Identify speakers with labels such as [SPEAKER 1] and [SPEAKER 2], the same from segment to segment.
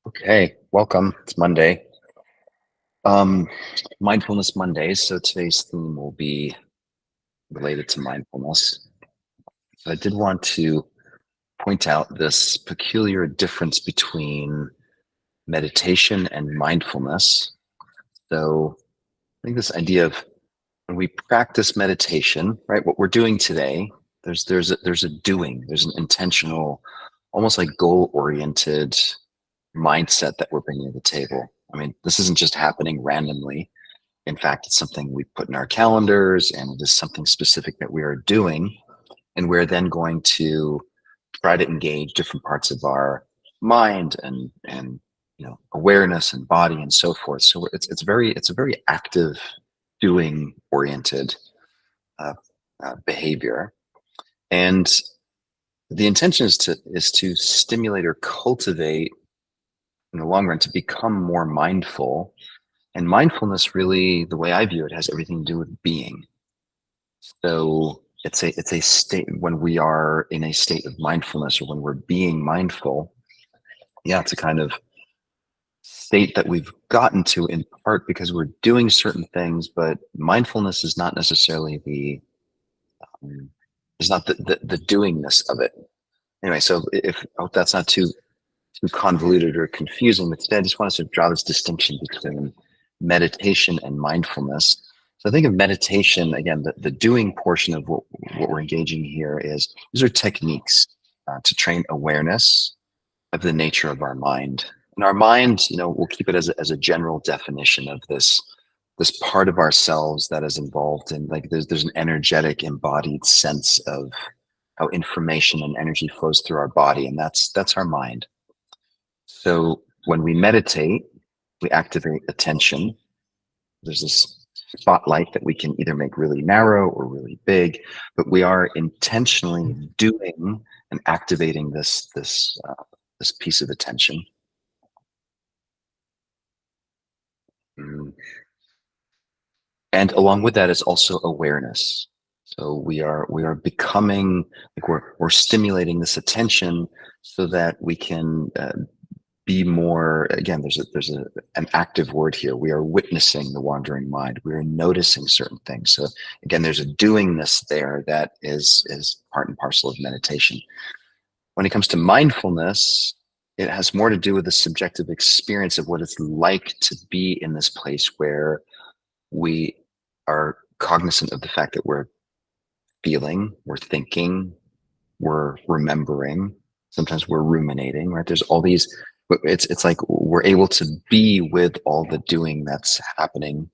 [SPEAKER 1] Okay, welcome. It's Monday. Um, Mindfulness Mondays. So today's theme will be related to mindfulness. So I did want to point out this peculiar difference between meditation and mindfulness. So I think this idea of when we practice meditation, right? What we're doing today, there's a doing, there's an intentional, almost like goal-oriented mindset that we're bringing to the table. I mean, this isn't just happening randomly. In fact, it's something we put in our calendars and it is something specific that we are doing. And we're then going to try to engage different parts of our mind and awareness and body and so forth. So it's a very active doing oriented uh, behavior. And the intention is to stimulate or cultivate in the long run to become more mindful. And mindfulness, really, the way I view it, has everything to do with being. So it's a state when we are in a state of mindfulness or when we're being mindful. Yeah, it's a kind of state that we've gotten to in part because we're doing certain things, but mindfulness is not necessarily um, is not the doingness of it. Anyway, so if I hope that's not too convoluted or confusing, but today I just want us to draw this distinction between meditation and mindfulness. So I think of meditation, again, the doing portion of what we're engaging here is these are techniques to train awareness of the nature of our mind. And our mind, we'll keep it as a general definition of this part of ourselves that is involved in, like, there's an energetic embodied sense of how information and energy flows through our body, and that's our mind. So when we meditate, we activate attention. There's this spotlight that we can either make really narrow or really big, but we are intentionally doing and activating this piece of attention. Mm. And along with that is also awareness. So we are becoming, like, we're stimulating this attention so that we can be more, again, there's an active word here. We are witnessing the wandering mind. We are noticing certain things. So again, there's a doingness there that is part and parcel of meditation. When it comes to mindfulness, it has more to do with the subjective experience of what it's like to be in this place where we are cognizant of the fact that we're feeling, we're thinking, we're remembering, sometimes we're ruminating, right? There's all these, but it's like we're able to be with all the doing that's happening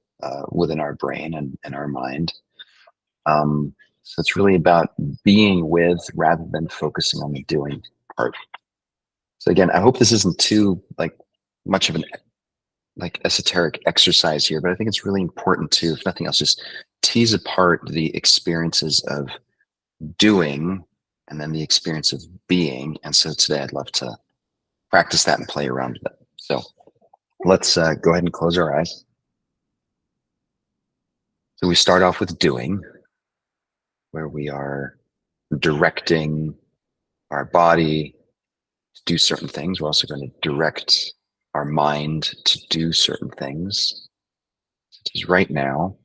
[SPEAKER 1] within our brain and our mind. So it's really about being with rather than focusing on the doing part. So again, I hope this isn't too, like, much of an, like, esoteric exercise here, but I think it's really important to, if nothing else, just tease apart the experiences of doing and then the experience of being. And so today I'd love to practice that and play around with it. So let's go ahead and close our eyes. So we start off with doing, where we are directing our body to do certain things. We're also going to direct our mind to do certain things. Such as right now,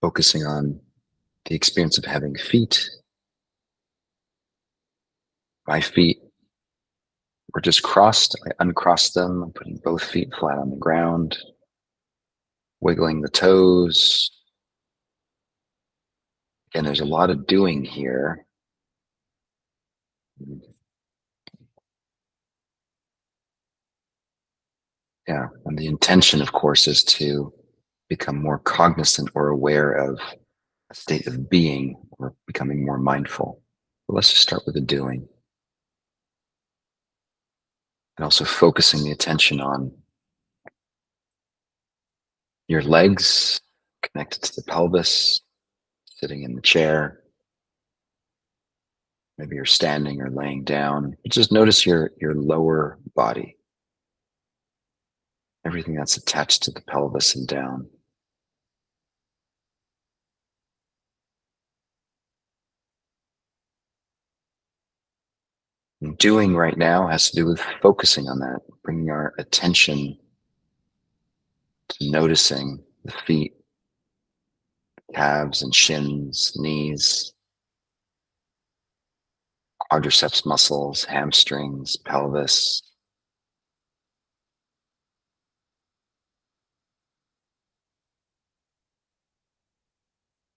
[SPEAKER 1] focusing on the experience of having feet. My feet were just crossed. I uncrossed them. I'm putting both feet flat on the ground, wiggling the toes. Again, there's a lot of doing here. Yeah, and the intention, of course, is to become more cognizant or aware of a state of being or becoming more mindful. But let's just start with the doing. And also focusing the attention on your legs connected to the pelvis, sitting in the chair. Maybe you're standing or laying down. Just notice your lower body, everything that's attached to the pelvis and down. Doing right now has to do with focusing on that, bringing our attention to noticing the feet, calves and shins, knees, quadriceps muscles, hamstrings, pelvis.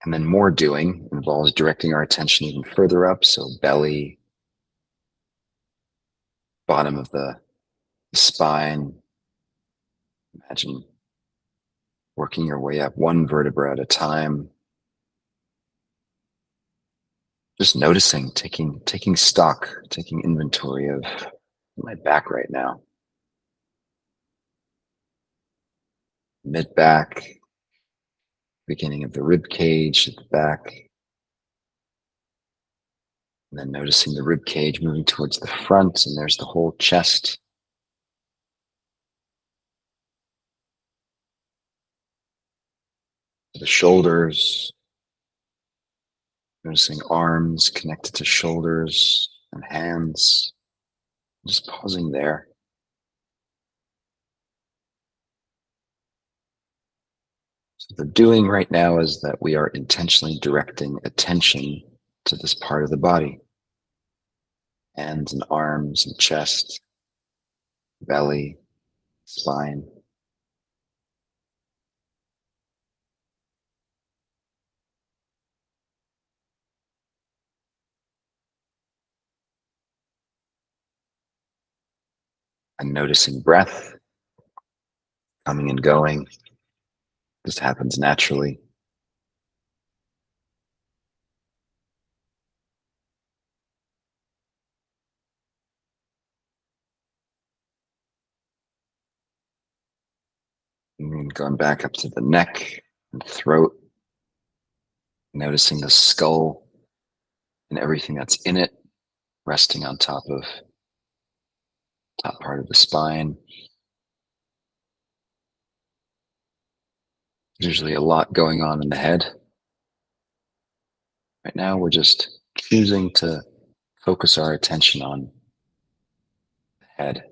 [SPEAKER 1] And then more doing involves directing our attention even further up. So belly, bottom of the spine. Imagine working your way up one vertebra at a time. Just noticing, taking stock, taking inventory of my back right now. Mid back, beginning of the rib cage at the back, and then noticing the rib cage moving towards the front, and there's the whole chest. The shoulders, noticing arms connected to shoulders and hands. Just pausing there. So the doing right now is that we are intentionally directing attention to this part of the body. Hands and arms and chest, belly, spine. And noticing breath coming and going. Just happens naturally. And then going back up to the neck and throat, noticing the skull and everything that's in it, resting on top part of the spine. There's usually a lot going on in the head. Right now, we're just choosing to focus our attention on the head.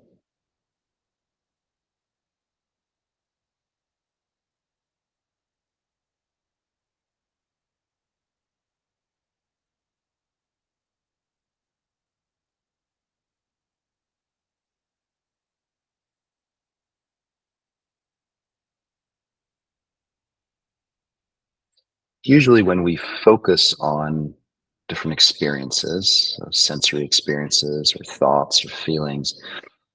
[SPEAKER 1] Usually, when we focus on different experiences, so sensory experiences or thoughts or feelings,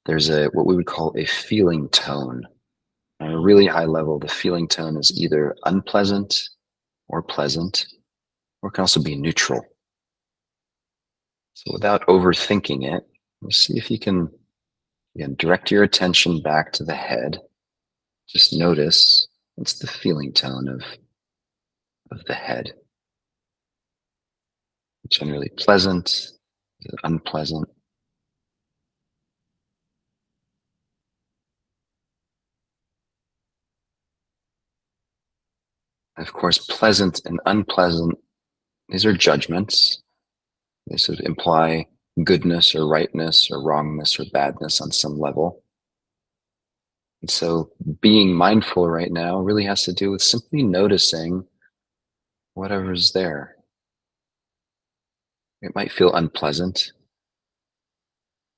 [SPEAKER 1] there's a what we would call a feeling tone. On a really high level, the feeling tone is either unpleasant or pleasant, or it can also be neutral. So without overthinking it, see if you can, again, direct your attention back to the head. Just notice what's the feeling tone of the head. Generally pleasant, unpleasant. And of course, pleasant and unpleasant, these are judgments. They sort of imply goodness or rightness or wrongness or badness on some level. And so being mindful right now really has to do with simply noticing whatever's there. It might feel unpleasant.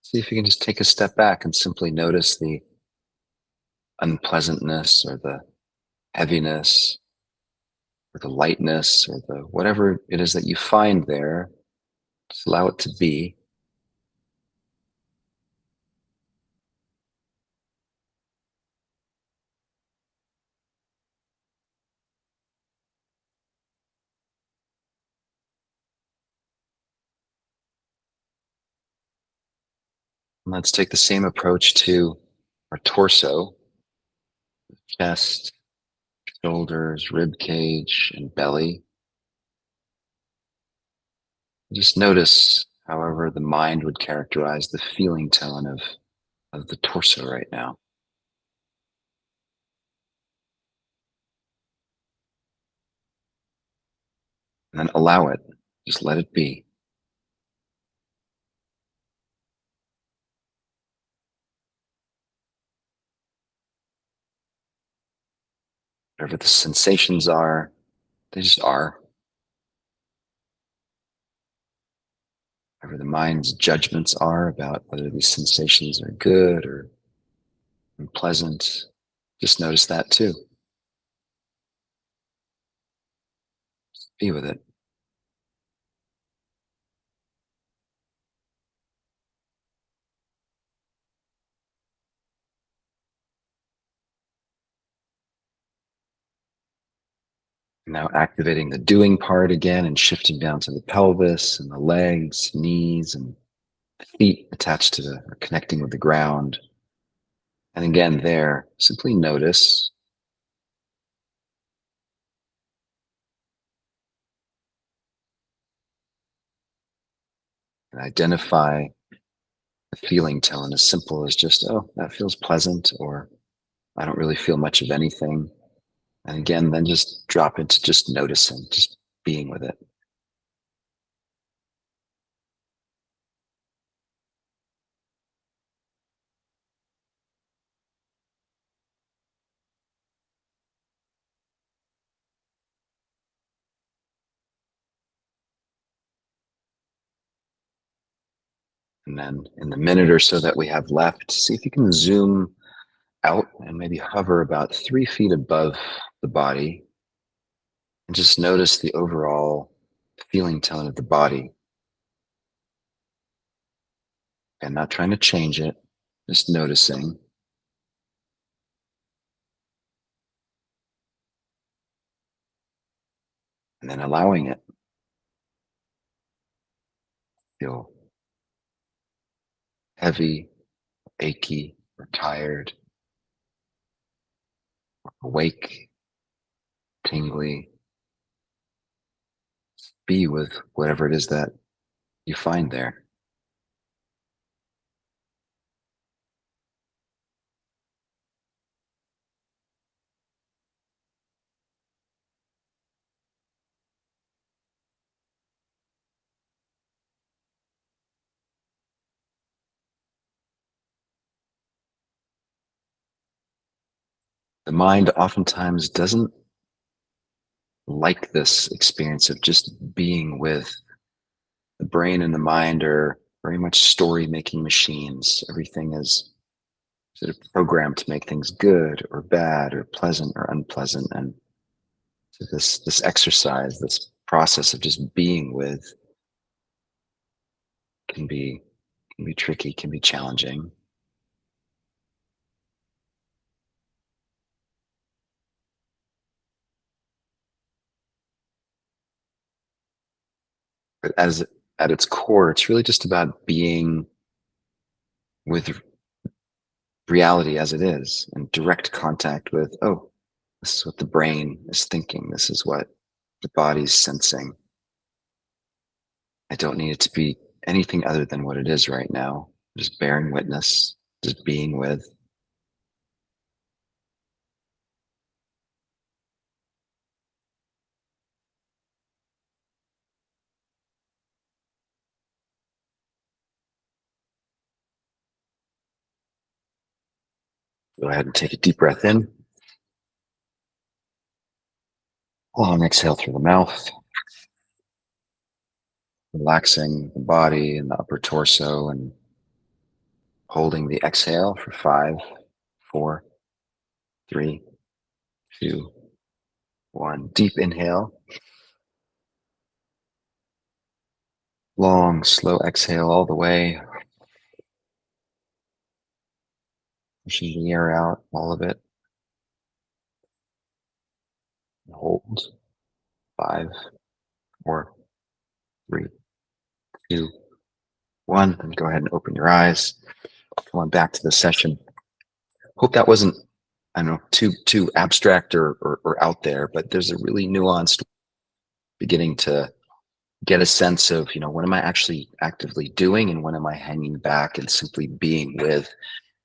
[SPEAKER 1] See if you can just take a step back and simply notice the unpleasantness or the heaviness or the lightness or the whatever it is that you find there. Just allow it to be. And let's take the same approach to our torso, chest, shoulders, rib cage, and belly. Just notice, however, the mind would characterize the feeling tone of the torso right now. And then allow it. Just let it be. Whatever the sensations are, they just are. Whatever the mind's judgments are about whether these sensations are good or unpleasant, just notice that too. Be with it. Now activating the doing part again and shifting down to the pelvis and the legs, knees, and feet attached to or connecting with the ground. And again, there, simply notice and identify the feeling tone as simple as just, oh, that feels pleasant, or I don't really feel much of anything. And again, then just drop into just noticing, just being with it. And then in the minute or so that we have left, see if you can zoom out and maybe hover about 3 feet above the body and just notice the overall feeling tone of the body. And not trying to change it, just noticing. And then allowing it. Feel heavy, achy, or tired, awake, tingly. Be with whatever it is that you find there. The mind oftentimes doesn't like this experience of just being with. The brain and the mind are very much story making machines. Everything is sort of programmed to make things good or bad or pleasant or unpleasant. And so this exercise, this process of just being with can be can be tricky, can be challenging. But as at its core, it's really just about being with reality as it is in direct contact with, oh, this is what the brain is thinking. This is what the body's sensing. I don't need it to be anything other than what it is right now. Just bearing witness, just being with. Go ahead and take a deep breath in. Long exhale through the mouth, relaxing the body and the upper torso and holding the exhale for 5, 4, 3, 2, 1. Deep inhale. Long, slow exhale all the way, pushing the air out, all of it. And hold. 5, 4, 3, 2, 1. Then go ahead and open your eyes. Come on back to the session. Hope that wasn't, I don't know, too abstract or out there, but there's a really nuanced beginning to get a sense of, what am I actually actively doing and when am I hanging back and simply being with?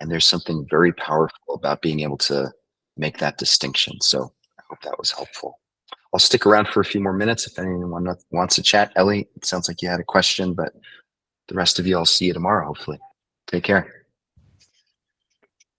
[SPEAKER 1] And there's something very powerful about being able to make that distinction. So I hope that was helpful. I'll stick around for a few more minutes if anyone wants to chat. Ellie, it sounds like you had a question, but the rest of you, I'll see you tomorrow, hopefully. Take care.